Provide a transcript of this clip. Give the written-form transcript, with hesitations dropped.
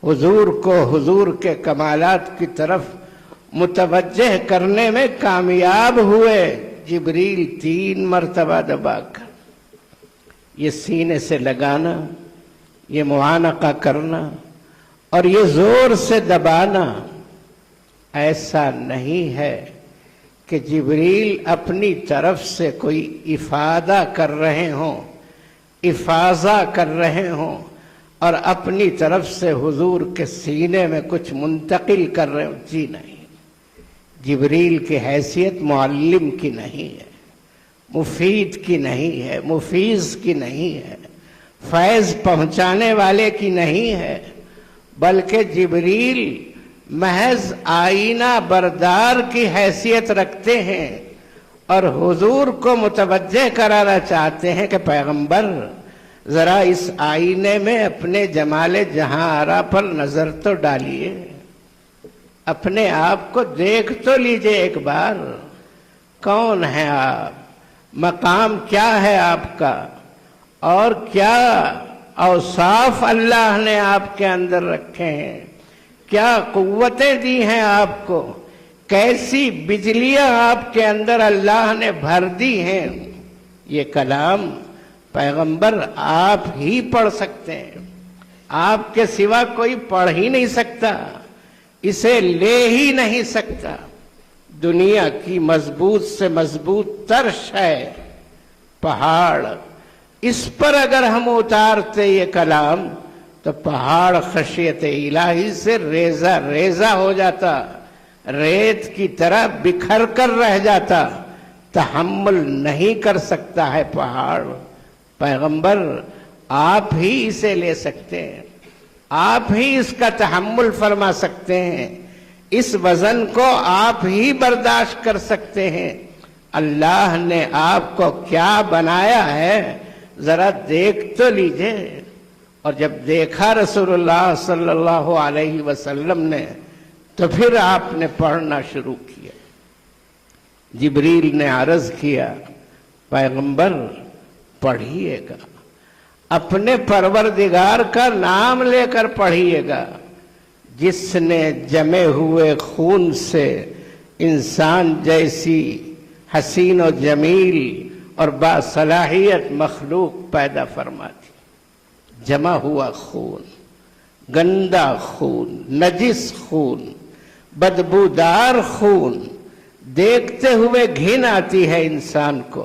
حضور کو حضور کے کمالات کی طرف متوجہ کرنے میں کامیاب ہوئے جبریل 3 مرتبہ دبا کر۔ یہ سینے سے لگانا، یہ معانقہ کرنا اور یہ زور سے دبانا ایسا نہیں ہے کہ جبریل اپنی طرف سے کوئی افادہ کر رہے ہوں، افاضہ کر رہے ہوں اور اپنی طرف سے حضور کے سینے میں کچھ منتقل کر رہے ہوں۔ جی نہیں، جبریل کی حیثیت معلم کی نہیں ہے، مفید کی نہیں ہے، مفیض کی نہیں ہے، فیض پہنچانے والے کی نہیں ہے، بلکہ جبریل محض آئینہ بردار کی حیثیت رکھتے ہیں اور حضور کو متوجہ کرانا چاہتے ہیں کہ پیغمبر ذرا اس آئینے میں اپنے جمال جہاں آرا پر نظر تو ڈالیے، اپنے آپ کو دیکھ تو لیجئے ایک بار، کون ہے آپ، مقام کیا ہے آپ کا، اور کیا اوصاف اللہ نے آپ کے اندر رکھے ہیں، کیا قوتیں دی ہیں آپ کو، کیسی بجلیاں آپ کے اندر اللہ نے بھر دی ہیں۔ یہ کلام پیغمبر آپ ہی پڑھ سکتے ہیں، آپ کے سوا کوئی پڑھ ہی نہیں سکتا، اسے لے ہی نہیں سکتا۔ دنیا کی مضبوط سے مضبوط ترش ہے پہاڑ، اس پر اگر ہم اتارتے یہ کلام تو پہاڑ خشیت الہی سے ریزہ ریزہ ہو جاتا، ریت کی طرح بکھر کر رہ جاتا، تحمل نہیں کر سکتا ہے پہاڑ۔ پیغمبر آپ ہی اسے لے سکتے ہیں، آپ ہی اس کا تحمل فرما سکتے ہیں، اس وزن کو آپ ہی برداشت کر سکتے ہیں۔ اللہ نے آپ کو کیا بنایا ہے ذرا دیکھ تو لیجئے۔ اور جب دیکھا رسول اللہ صلی اللہ علیہ وسلم نے تو پھر آپ نے پڑھنا شروع کیا۔ جبریل نے عرض کیا پیغمبر پڑھیے گا، اپنے پروردگار کا نام لے کر پڑھیے گا، جس نے جمے ہوئے خون سے انسان جیسی حسین و جمیل اور باصلاحیت مخلوق پیدا فرما دی۔ جمع ہوا خون، گندا خون، نجس خون، بدبودار خون، دیکھتے ہوئے گھن آتی ہے انسان کو۔